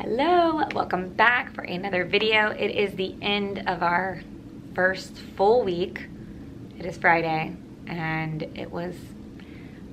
Hello, welcome back for another video. It is the end of our first full week. It is Friday and it was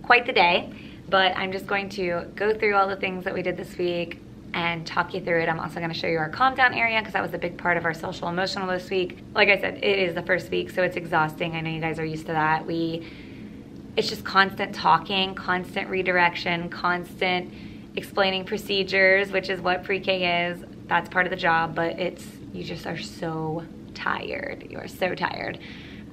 quite the day, but I'm just going to go through all the things that we did this week and talk you through it. I'm also going to show you our calm down area because that was a big part of our social emotional this week. Like I said, it is the first week, so it's exhausting. I know you guys are used to that. It's just constant talking, constant redirection, constant explaining procedures, which is what pre-K is. That's part of the job, but you just are so tired. You are so tired.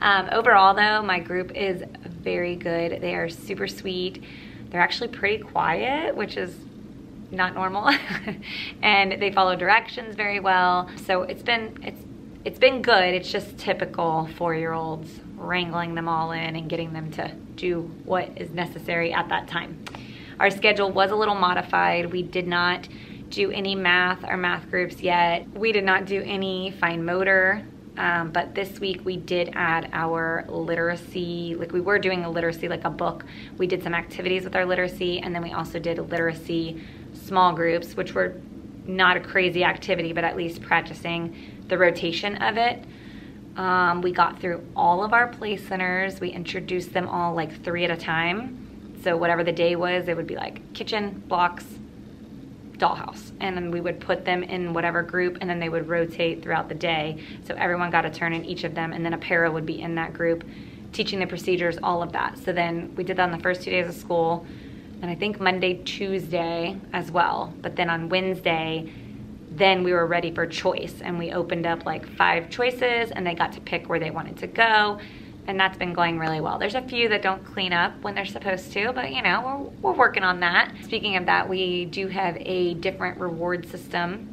Overall though, my group is very good. They are super sweet. They're actually pretty quiet, which is not normal. And they follow directions very well. So it's been good. It's just typical 4-year-olds wrangling them all in and getting them to do what is necessary at that time. Our schedule was a little modified. We did not do any math or math groups yet. We did not do any fine motor, but this week we did add our literacy, like we were doing a literacy, like a book. We did some activities with our literacy, and then we also did literacy small groups, which were not a crazy activity, but at least practicing the rotation of it. We got through all of our play centers. We introduced them all like 3 at a time. So whatever the day was, it would be like kitchen, blocks, dollhouse. And then we would put them in whatever group, and then they would rotate throughout the day. So everyone got a turn in each of them, and then a para would be in that group, teaching the procedures, all of that. So then we did that on the first 2 days of school, and I think Monday, Tuesday as well. But then on Wednesday, then we were ready for choice, and we opened up like 5 choices, and they got to pick where they wanted to go. And that's been going really well. There's a few that don't clean up when they're supposed to, but you know, we're working on that. Speaking of that, we do have a different reward system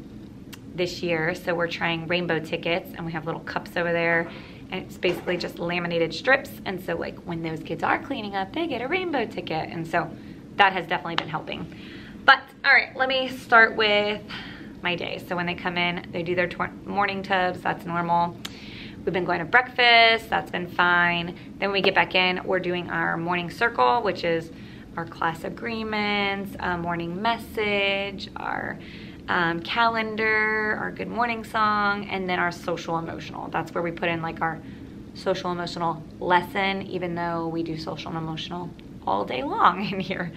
this year. So we're trying rainbow tickets, and we have little cups over there, and it's basically just laminated strips. And so like when those kids are cleaning up, they get a rainbow ticket. And so that has definitely been helping. But all right, let me start with my day. So when they come in, they do their morning tubs, that's normal. We've been going to breakfast, that's been fine. Then when we get back in, we're doing our morning circle, which is our class agreements, morning message, our calendar, our good morning song, and then our social emotional. That's where we put in like our social emotional lesson, even though we do social and emotional all day long in here.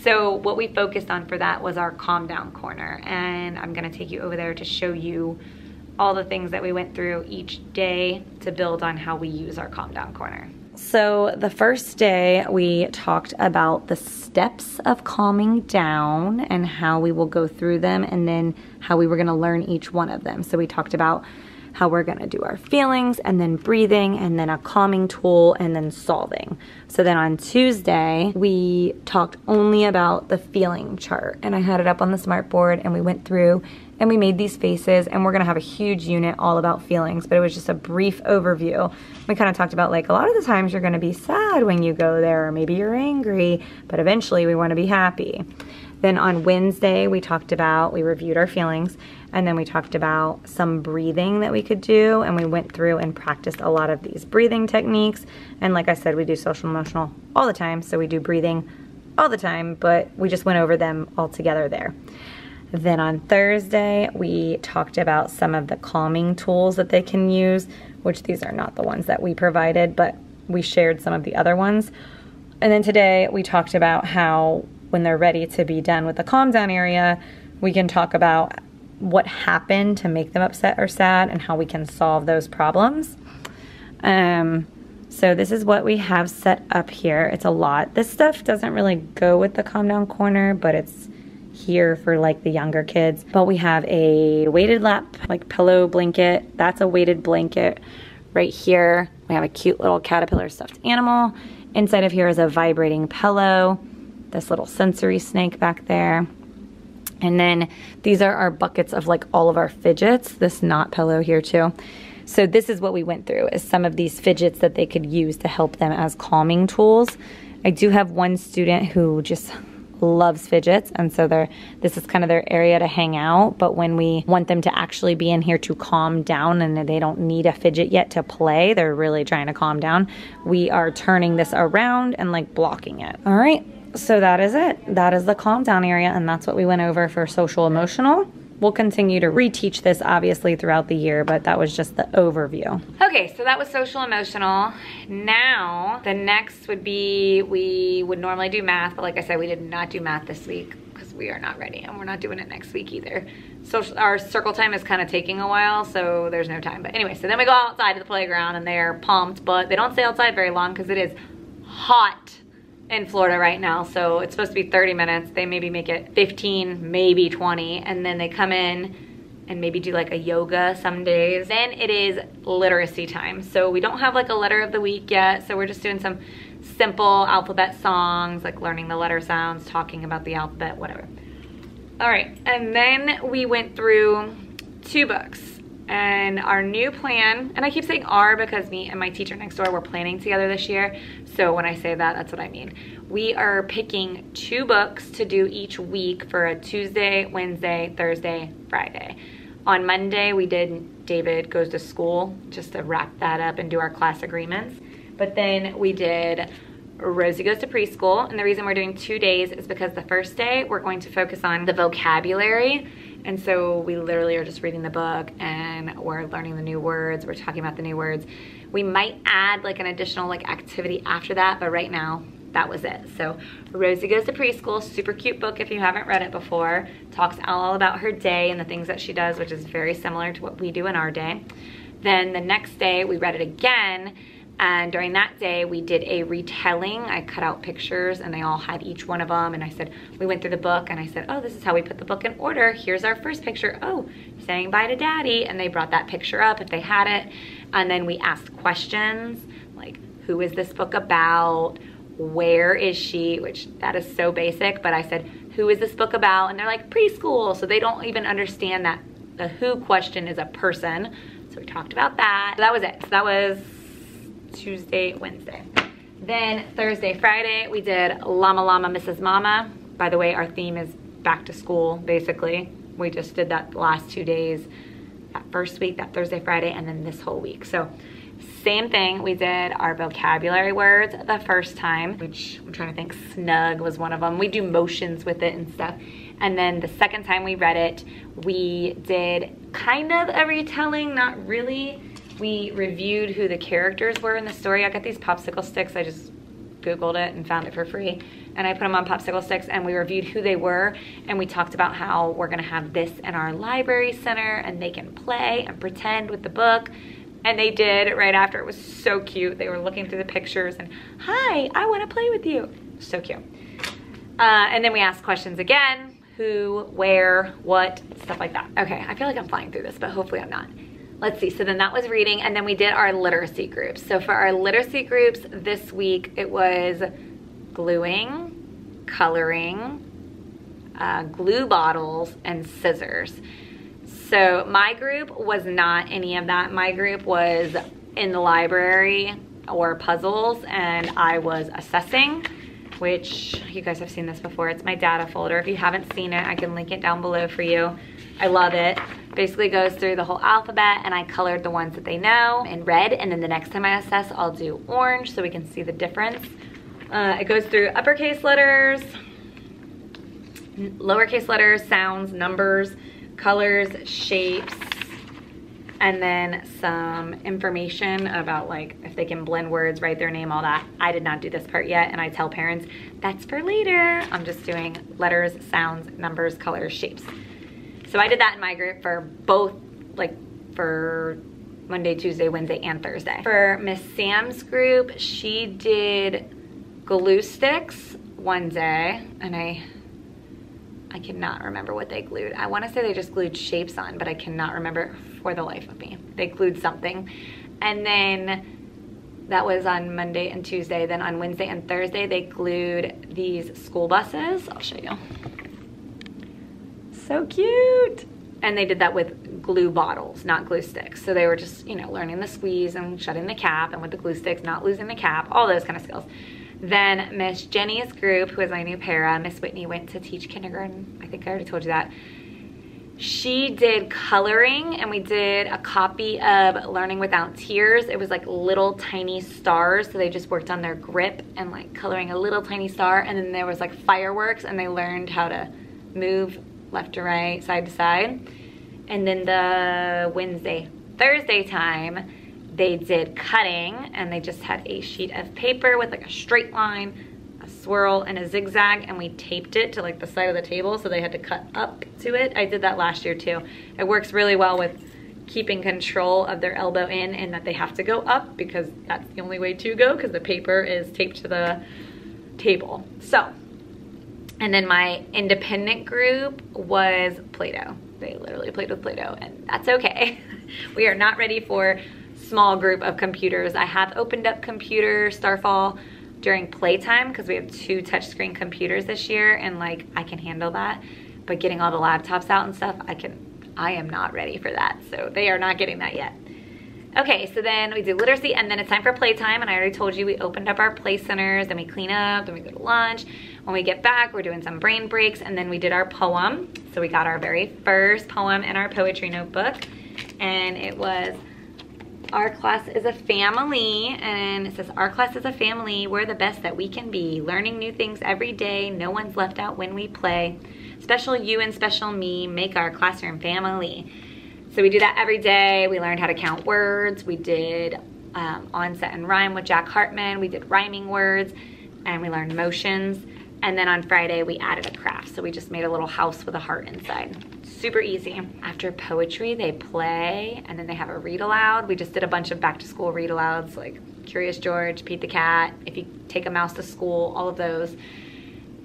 So what we focused on for that was our calm down corner. And I'm gonna take you over there to show you all the things that we went through each day to build on how we use our calm down corner. So the first day we talked about the steps of calming down and how we will go through them, and then how we were gonna learn each one of them. So we talked about how we're gonna do our feelings, and then breathing, and then a calming tool, and then solving. So then on Tuesday, we talked only about the feeling chart, and I had it up on the smartboard, and we went through and we made these faces, and we're gonna have a huge unit all about feelings, but it was just a brief overview. We kind of talked about like a lot of the times you're gonna be sad when you go there, or maybe you're angry, but eventually we wanna be happy. Then on Wednesday, we reviewed our feelings, and then we talked about some breathing that we could do, and we went through and practiced a lot of these breathing techniques. And like I said, we do social emotional all the time, so we do breathing all the time, but we just went over them all together there. Then on Thursday, we talked about some of the calming tools that they can use, which these are not the ones that we provided, but we shared some of the other ones. And then today, we talked about how when they're ready to be done with the calm down area, we can talk about what happened to make them upset or sad and how we can solve those problems. So this is what we have set up here. It's a lot. This stuff doesn't really go with the calm down corner, but it's here for like the younger kids. But we have a weighted lap, like pillow blanket. That's a weighted blanket right here. We have a cute little caterpillar stuffed animal. Inside of here is a vibrating pillow, this little sensory snake back there. And then these are our buckets of like all of our fidgets, this knot pillow here too. So this is what we went through, is some of these fidgets that they could use to help them as calming tools. I do have one student who just loves fidgets, and so this is kind of their area to hang out. But when we want them to actually be in here to calm down, and they don't need a fidget yet to play, they're really trying to calm down, we are turning this around and like blocking it. All right, so that is it. That is the calm down area, and that's what we went over for social emotional. we'll continue to reteach this obviously throughout the year, but that was just the overview. Okay, so that was social emotional. Now, the next would be, we would normally do math, but like I said, we did not do math this week because we are not ready, and we're not doing it next week either. Our circle time is kind of taking a while, so there's no time. But anyway, so then we go outside to the playground and they're pumped, but they don't stay outside very long because it is hot in Florida right now. So it's supposed to be 30 minutes. They maybe make it 15, maybe 20, and then they come in and maybe do like a yoga some days. Then it is literacy time. So we don't have like a letter of the week yet. So we're just doing some simple alphabet songs, like learning the letter sounds, talking about the alphabet, whatever. All right, and then we went through 2 books. And our new plan, and I keep saying our because me and my teacher next door were planning together this year. So when I say that, that's what I mean. We are picking 2 books to do each week for a Tuesday, Wednesday, Thursday, Friday. On Monday, we did David Goes to School, just to wrap that up and do our class agreements. But then we did Rosie Goes to Preschool. And the reason we're doing 2 days is because the first day we're going to focus on the vocabulary. And so we literally are just reading the book and we're learning the new words. We're talking about the new words. We might add like an additional like activity after that, but right now that was it. So Rosie Goes to Preschool, super cute book if you haven't read it before. Talks all about her day and the things that she does, which is very similar to what we do in our day. Then the next day we read it again. And during that day, we did a retelling. I cut out pictures and they all had each one of them. And I said, we went through the book and I said, oh, this is how we put the book in order. Here's our first picture. Oh, saying bye to daddy. And they brought that picture up if they had it. And then we asked questions like, who is this book about? Where is she? Which that is so basic. But I said, who is this book about? And they're like, preschool. So they don't even understand that the who question is a person. So we talked about that. So that was it. So that was Tuesday, Wednesday. Then Thursday, Friday, we did Llama Llama Mrs. Mama. By the way, our theme is back to school, basically. We just did that the last 2 days, that first week, that Thursday, Friday, and then this whole week. So same thing, we did our vocabulary words the first time, which I'm trying to think, snug was one of them. We do motions with it and stuff. And then the second time we read it, we did kind of a retelling, not really. We reviewed who the characters were in the story. I got these popsicle sticks. I just Googled it and found it for free. And I put them on popsicle sticks and we reviewed who they were. And we talked about how we're gonna have this in our library center and they can play and pretend with the book. And they did right after. It was so cute. They were looking through the pictures and, hi, I wanna play with you. So cute. And then we asked questions again. Who, where, what, stuff like that. Okay, I feel like I'm flying through this, but hopefully I'm not. Let's see, so then that was reading, and then we did our literacy groups. So for our literacy groups this week, it was gluing, coloring, glue bottles, and scissors. So my group was not any of that. My group was in the library or puzzles, and I was assessing, which you guys have seen this before. It's my data folder. If you haven't seen it, I can link it down below for you. I love it. Basically goes through the whole alphabet and I colored the ones that they know in red, and then the next time I assess, I'll do orange so we can see the difference. It goes through uppercase letters, lowercase letters, sounds, numbers, colors, shapes, and then some information about like if they can blend words, write their name, all that. I did not do this part yet, and I tell parents, that's for later. I'm just doing letters, sounds, numbers, colors, shapes. So I did that in my group for both, like for Monday, Tuesday, Wednesday, and Thursday. For Miss Sam's group, she did glue sticks one day, and I cannot remember what they glued. I want to say they just glued shapes on, but I cannot remember for the life of me. They glued something. And then that was on Monday and Tuesday. Then on Wednesday and Thursday, they glued these school buses. I'll show you. So cute. And they did that with glue bottles, not glue sticks. So they were just, you know, learning the squeeze and shutting the cap, and with the glue sticks, not losing the cap, all those kind of skills. Then Miss Jenny's group, who is my new para, Miss Whitney went to teach kindergarten. I think I already told you that. She did coloring, and we did a copy of Learning Without Tears. It was like little tiny stars, so they just worked on their grip and like coloring a little tiny star, and then there was like fireworks, and they learned how to move left to right, side to side. And then the Wednesday, Thursday time, they did cutting, and they just had a sheet of paper with like a straight line, a swirl, and a zigzag, and we taped it to like the side of the table, so they had to cut up to it. I did that last year too. It works really well with keeping control of their elbow in, and that they have to go up because that's the only way to go, because the paper is taped to the table. So, and then my independent group was Play-Doh. They literally played with Play-Doh, and that's okay. We are not ready for small group of computers. I have opened up computer Starfall during playtime because we have 2 touchscreen computers this year, and like I can handle that. But getting all the laptops out and stuff, I am not ready for that. So they are not getting that yet. Okay, so then we do literacy, and then it's time for playtime, and I already told you we opened up our play centers, then we clean up, then we go to lunch. When we get back, we're doing some brain breaks, and then we did our poem. So we got our very first poem in our poetry notebook, and it was, our class is a family, and it says, our class is a family, we're the best that we can be, learning new things every day, no one's left out when we play, special you and special me make our classroom family. So we do that every day. We learned how to count words. We did onset and rhyme with Jack Hartman. We did rhyming words, and we learned motions. And then on Friday, we added a craft. So we just made a little house with a heart inside. Super easy. After poetry, they play, and then they have a read aloud. We just did a bunch of back to school read alouds, like Curious George, Pete the Cat, If You Take a Mouse to School, all of those.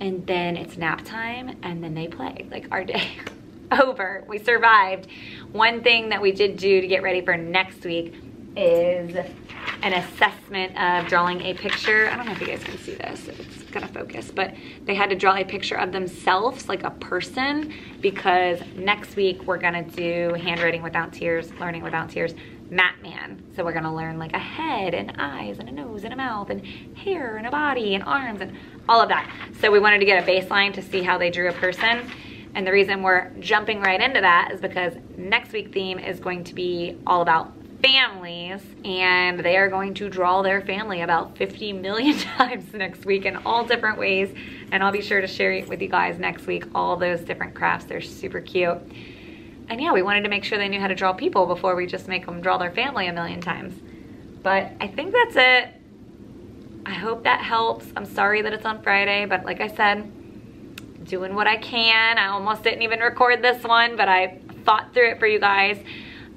And then it's nap time, and then they play, like our day. Over. We survived. One thing that we did do to get ready for next week is an assessment of drawing a picture. I don't know if you guys can see this, it's gonna focus, but they had to draw a picture of themselves, like a person, because next week we're gonna do handwriting without tears, learning without tears, Matman. So we're gonna learn like a head and eyes and a nose and a mouth and hair and a body and arms and all of that. So we wanted to get a baseline to see how they drew a person. And the reason we're jumping right into that is because next week's theme is going to be all about families, and they are going to draw their family about 50 million times next week in all different ways. And I'll be sure to share it with you guys next week, all those different crafts. They're super cute. And yeah, we wanted to make sure they knew how to draw people before we just make them draw their family a million times. But I think that's it. I hope that helps. I'm sorry that it's on Friday, but like I said, doing what I can. I almost didn't even record this one, but I fought through it for you guys.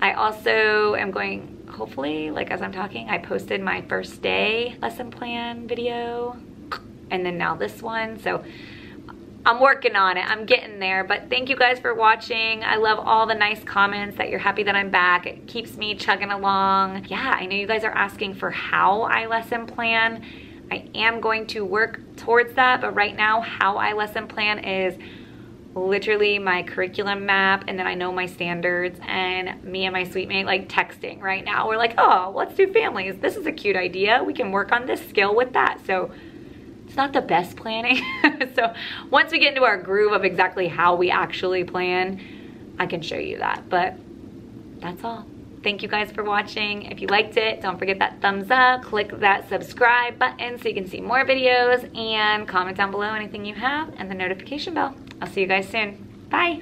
I also am going, hopefully, like as I'm talking, I posted my first day lesson plan video, and then now this one. So I'm working on it. I'm getting there, but thank you guys for watching. I love all the nice comments that you're happy that I'm back. It keeps me chugging along. Yeah, I know you guys are asking for how I lesson plan. I am going to work towards that, but right now how I lesson plan is literally my curriculum map, and then I know my standards, and me and my sweet mate like texting right now. We're like, oh, let's do families. This is a cute idea. We can work on this skill with that. So it's not the best planning. So once we get into our groove of exactly how we actually plan, I can show you that, but that's all. Thank you guys for watching. If you liked it, don't forget that thumbs up, click that subscribe button so you can see more videos, and comment down below anything you have and the notification bell. I'll see you guys soon. Bye.